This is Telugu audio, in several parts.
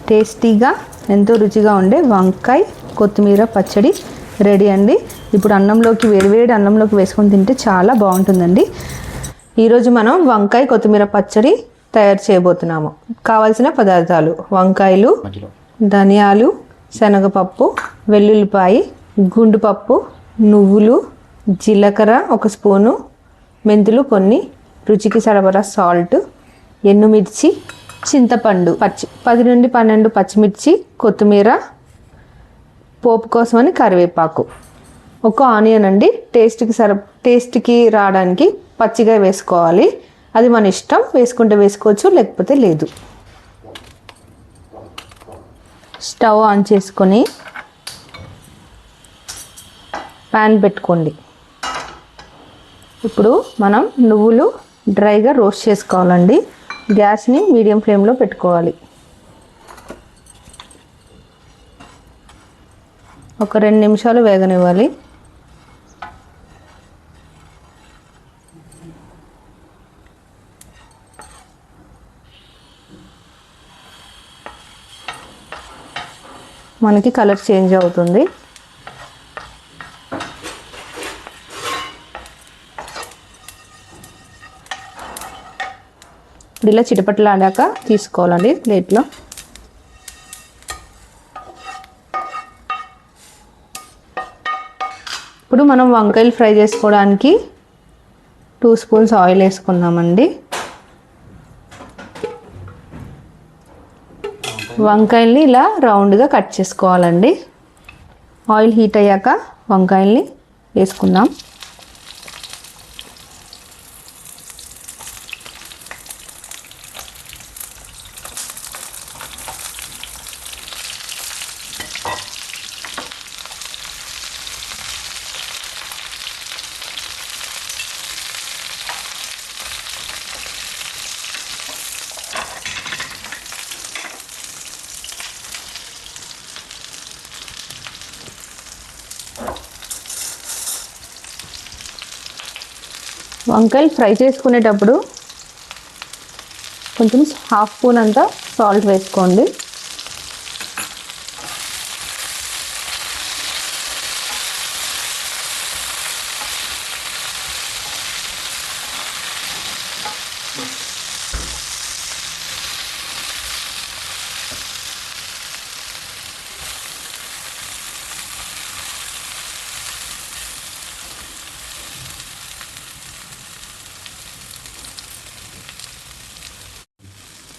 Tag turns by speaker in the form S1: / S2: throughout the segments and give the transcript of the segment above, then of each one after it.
S1: టేస్టీగా ఎంతో రుచిగా ఉండే వంకాయ కొత్తిమీర పచ్చడి రెడీ అండి. ఇప్పుడు అన్నంలోకి వేడివేడి అన్నంలోకి వేసుకొని తింటే చాలా బాగుంటుందండి. ఈరోజు మనం వంకాయ కొత్తిమీర పచ్చడి తయారు చేయబోతున్నాము. కావాల్సిన పదార్థాలు: వంకాయలు, ధనియాలు, శనగపప్పు, వెల్లుల్లిపాయి, గుండుపప్పు, నువ్వులు, జీలకర్ర 1 స్పూను, మెంతులు కొన్ని, రుచికి సరిపడా సాల్ట్, ఎండుమిర్చి, చింతపండు, 10 నుండి 12 పచ్చిమిర్చి, కొత్తిమీర, పోపు కోసమని కరివేపాకు, 1 ఆనియన్ అండి. టేస్ట్కి రావడానికి పచ్చిగా వేసుకోవాలి. అది మన ఇష్టం, వేసుకుంటే వేసుకోవచ్చు, లేకపోతే లేదు. స్టవ్ ఆన్ చేసుకొని ప్యాన్ పెట్టుకోండి. ఇప్పుడు మనం నువ్వులు డ్రైగా రోస్ట్ చేసుకోవాలండి. గ్యాస్ని మీడియం ఫ్లేమ్లో పెట్టుకోవాలి. ఒక 2 నిమిషాలు వేగనివ్వాలి. మనకి కలర్ చేంజ్ అవుతుంది. ఇప్పుడు ఇలా చిటపటలాడాక తీసుకోవాలండి ప్లేట్లో. ఇప్పుడు మనం వంకాయలు ఫ్రై చేసుకోవడానికి 2 స్పూన్స్ ఆయిల్ వేసుకుందామండి. వంకాయల్ని ఇలా రౌండ్గా కట్ చేసుకోవాలండి. ఆయిల్ హీట్ అయ్యాక వంకాయల్ని వేసుకుందాం. వంకాయలు ఫ్రై చేసుకునేటప్పుడు కొంచెం 1/2 స్పూన్ అంతా సాల్ట్ వేసుకోండి.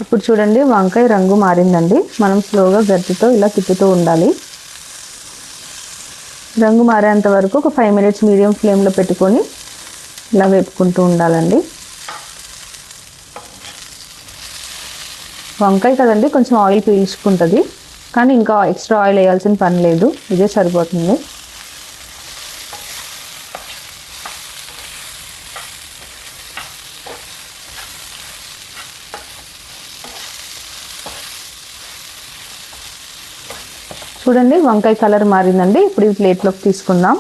S1: ఇప్పుడు చూడండి, వంకాయ రంగు మారిందండి. మనం స్లోగా గరిటెతో ఇలా తిప్పుతూ ఉండాలి. రంగు మారేంత వరకు ఒక 5 మినిట్స్ మీడియం ఫ్లేమ్లో పెట్టుకొని ఇలా వేపుకుంటూ ఉండాలండి. వంకాయ కదండి, కొంచెం ఆయిల్ పీల్చుకుంటుంది, కానీ ఇంకా ఎక్స్ట్రా ఆయిల్ వేయాల్సిన పని లేదు, ఇదే సరిపోతుంది. చూడండి, వంకాయ కలర్ మారిందండి. ఇప్పుడు ఈ ప్లేట్లోకి తీసుకుందాం.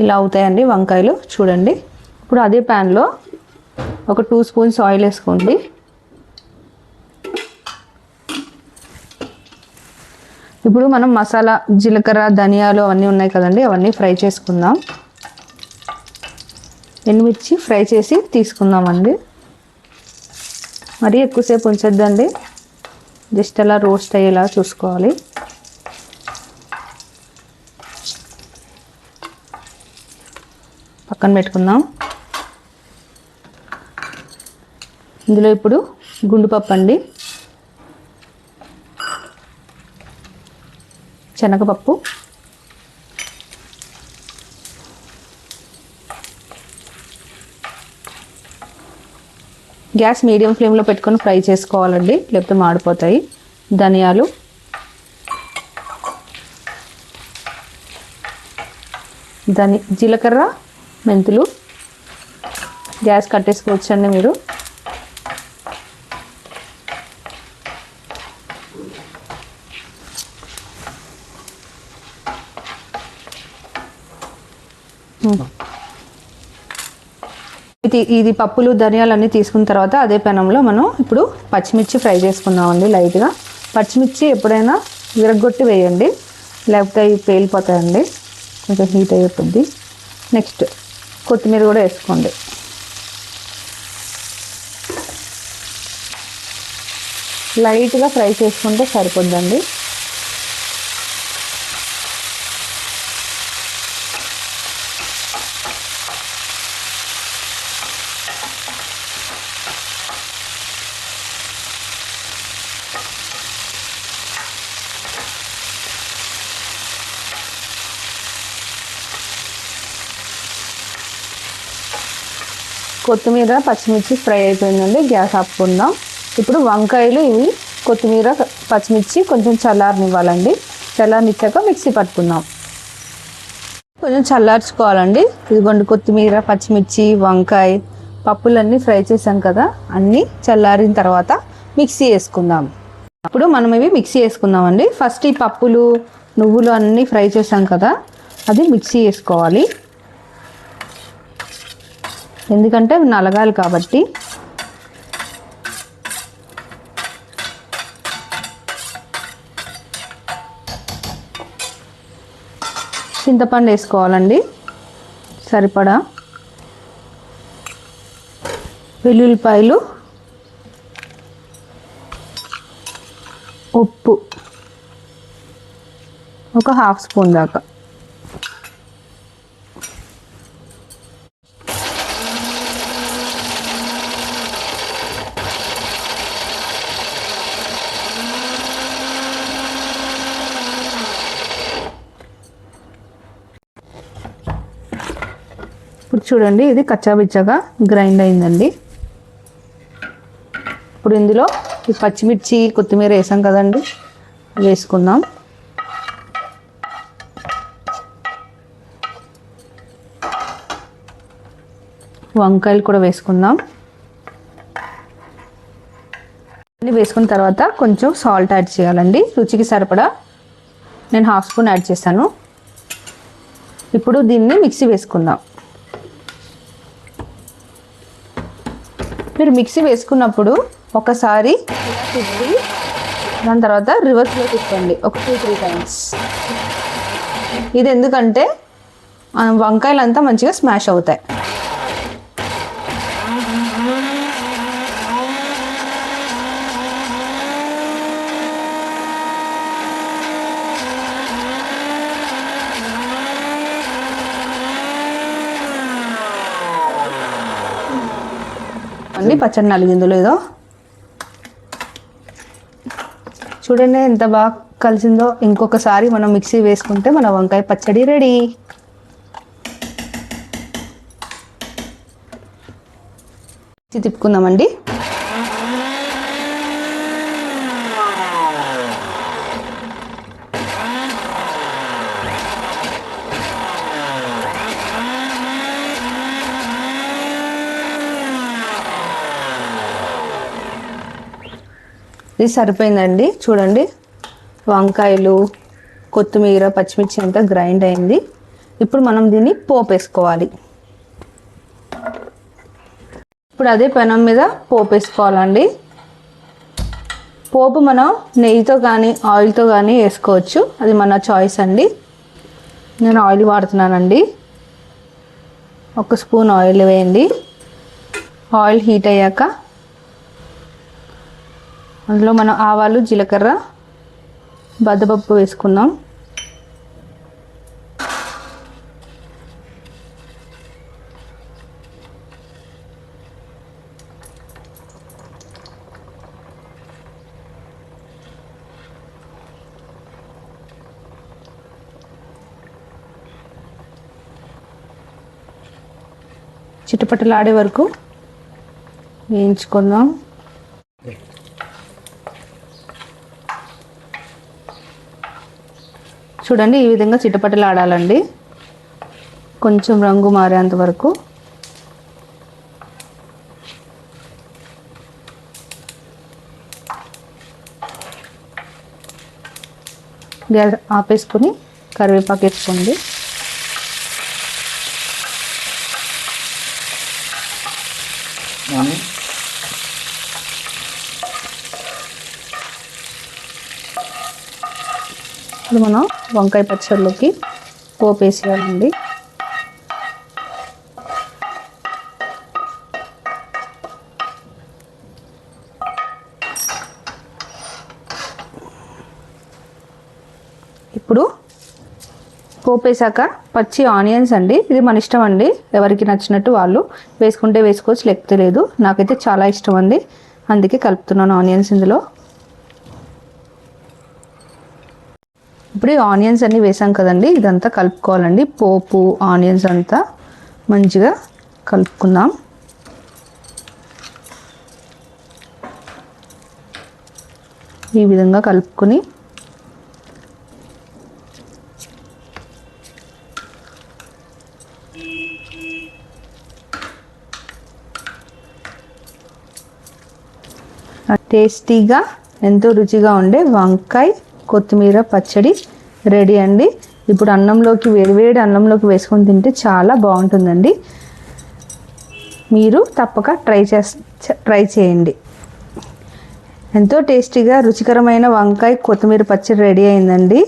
S1: ఇలా అవుతాయండి వంకాయలు. చూడండి, ఇప్పుడు అదే ప్యాన్లో ఒక 2 స్పూన్స్ ఆయిల్ వేసుకోండి. ఇప్పుడు మనం మసాలా, జీలకర్ర, ధనియాలు అవన్నీ ఉన్నాయి కదండి, అవన్నీ ఫ్రై చేసుకుందాం. ఎండుమిర్చి ఫ్రై చేసి తీసుకుందామండి. మరీ ఎక్కువసేపు ఉంచొద్దండి, జస్ట్ అలా రోస్ట్ అయ్యేలా చూసుకోవాలి. పక్కన పెట్టుకుందాం. ఇందులో ఇప్పుడు గుండుపప్పు అండి, శనగపప్పు, గ్యాస్ మీడియం ఫ్లేమ్లో పెట్టుకొని ఫ్రై చేసుకోవాలండి, లేకపోతే మాడిపోతాయి. ధనియాలు, జీలకర్ర, మెంతులు. గ్యాస్ కట్టేసుకోవచ్చండి మీరు. ఇది పప్పులు ధనియాలు అన్నీ తీసుకున్న తర్వాత అదే పెనంలో మనం ఇప్పుడు పచ్చిమిర్చి ఫ్రై చేసుకుందామండి. లైట్గా పచ్చిమిర్చి ఎప్పుడైనా విరగ్గొట్టి వేయండి, లేకపోతే అవి పేలిపోతాయండి, కొంచెం హీట్ అయిపోద్ది. నెక్స్ట్ కొత్తిమీర కూడా వేసుకోండి. లైట్గా ఫ్రై చేసుకుంటే సరిపోద్దండి. కొత్తిమీర పచ్చిమిర్చి ఫ్రై అయిపోయిందండి, గ్యాస్ ఆపుకుందాం. ఇప్పుడు వంకాయలు ఇవి కొత్తిమీర పచ్చిమిర్చి కొంచెం చల్లారనివ్వాలండి. చల్లారనిచ్చాక మిక్సీ పట్టుకుందాం. కొంచెం చల్లార్చుకోవాలండి. ఇదిగోండి కొత్తిమీర పచ్చిమిర్చి వంకాయ పప్పులన్నీ ఫ్రై చేసాం కదా, అన్నీ చల్లారిన తర్వాత మిక్సీ వేసుకుందాం. ఇప్పుడు మనం ఇవి మిక్సీ వేసుకుందామండి. ఫస్ట్ ఈ పప్పులు నువ్వులు అన్నీ ఫ్రై చేసాం కదా, అది మిక్సీ వేసుకోవాలి. ఎందుకంటే అవి నలగాలి కాబట్టి. చింతపండు వేసుకోవాలండి సరిపడా, వెల్లుల్లిపాయలు, ఉప్పు ఒక 1/2 స్పూన్ దాకా, ఇప్పుడు చూడండి ఇది కచ్చాబిచ్చాగా గ్రైండ్ అయిందండి. ఇప్పుడు ఇందులో ఈ పచ్చిమిర్చి కొత్తిమీర వేసాం కదండి, వేసుకుందాం. వంకాయలు కూడా వేసుకుందాం. అన్నీ వేసుకున్న తర్వాత కొంచెం సాల్ట్ యాడ్ చేయాలండి, రుచికి సరిపడా. నేను 1/2 స్పూన్ యాడ్ చేశాను. ఇప్పుడు దీన్ని మిక్సీ వేసుకుందాం. మీరు మిక్సీ వేసుకున్నప్పుడు ఒకసారి తిప్పి దాని తర్వాత రివర్స్లో తిప్పండి ఒక 2-3 టైమ్స్. ఇది ఎందుకంటే వంకాయలు అంతా మంచిగా స్మాష్ అవుతాయి. అన్ని పచ్చడి నలిగిందో లేదో చూడండి, ఎంత బాగా కలిసిందో. ఇంకొకసారి మనం మిక్సీ వేసుకుంటే మన వంకాయ పచ్చడి రెడీ. తిప్పుకుందామండి. ఇది సరిపోయిందండి. చూడండి వంకాయలు కొత్తిమీర పచ్చిమిర్చి అంతా గ్రైండ్ అయింది. ఇప్పుడు మనం దీన్ని పోపు వేసుకోవాలి. ఇప్పుడు అదే పెనం మీద పోపు వేసుకోవాలండి. పోపు మనం నెయ్యితో కానీ ఆయిల్తో కానీ వేసుకోవచ్చు, అది మన చాయిస్ అండి. నేను ఆయిల్ వాడుతున్నానండి. 1 స్పూన్ ఆయిల్ వేయండి. ఆయిల్ హీట్ అయ్యాక అందులో మనం ఆవాలు జీలకర్ర బద్దపప్పు వేసుకుందాం. చిటపటలాడే వరకు వేయించుకుందాం. చూడండి ఈ విధంగా చిటపటలాడాలండి, కొంచెం రంగు మారేంత వరకు. గ్యాస్ ఆపేసుకొని కరివేపాకు వేసుకోండి. ఇప్పుడు మనం వంకాయ పచ్చడిలోకి పోపు వేసేయాలండి. ఇప్పుడు పోపు వేసాక పచ్చి ఆనియన్స్ అండి, ఇది మన ఇష్టం అండి, ఎవరికి నచ్చినట్టు వాళ్ళు వేసుకుంటే వేసుకోవచ్చు, లేకపోతే లేదు. నాకైతే చాలా ఇష్టం అండి, అందుకే కలుపుతున్నాను ఆనియన్స్ ఇందులో. ఇప్పుడు ఈ ఆనియన్స్ అన్నీ వేసాం కదండి, ఇదంతా కలుపుకోవాలండి. పోపు ఆనియన్స్ అంతా మంచిగా కలుపుకుందాం. ఈ విధంగా కలుపుకొని టేస్టీగా ఎంతో రుచిగా ఉండే వంకాయ కొత్తిమీర పచ్చడి రెడీ అండి. ఇప్పుడు అన్నంలోకి, వేడివేడి అన్నంలోకి వేసుకొని తింటే చాలా బాగుంటుందండి. మీరు తప్పక ట్రై చేయండి. ఎంతో టేస్టీగా రుచికరమైన వంకాయ కొత్తిమీర పచ్చడి రెడీ అయిందండి.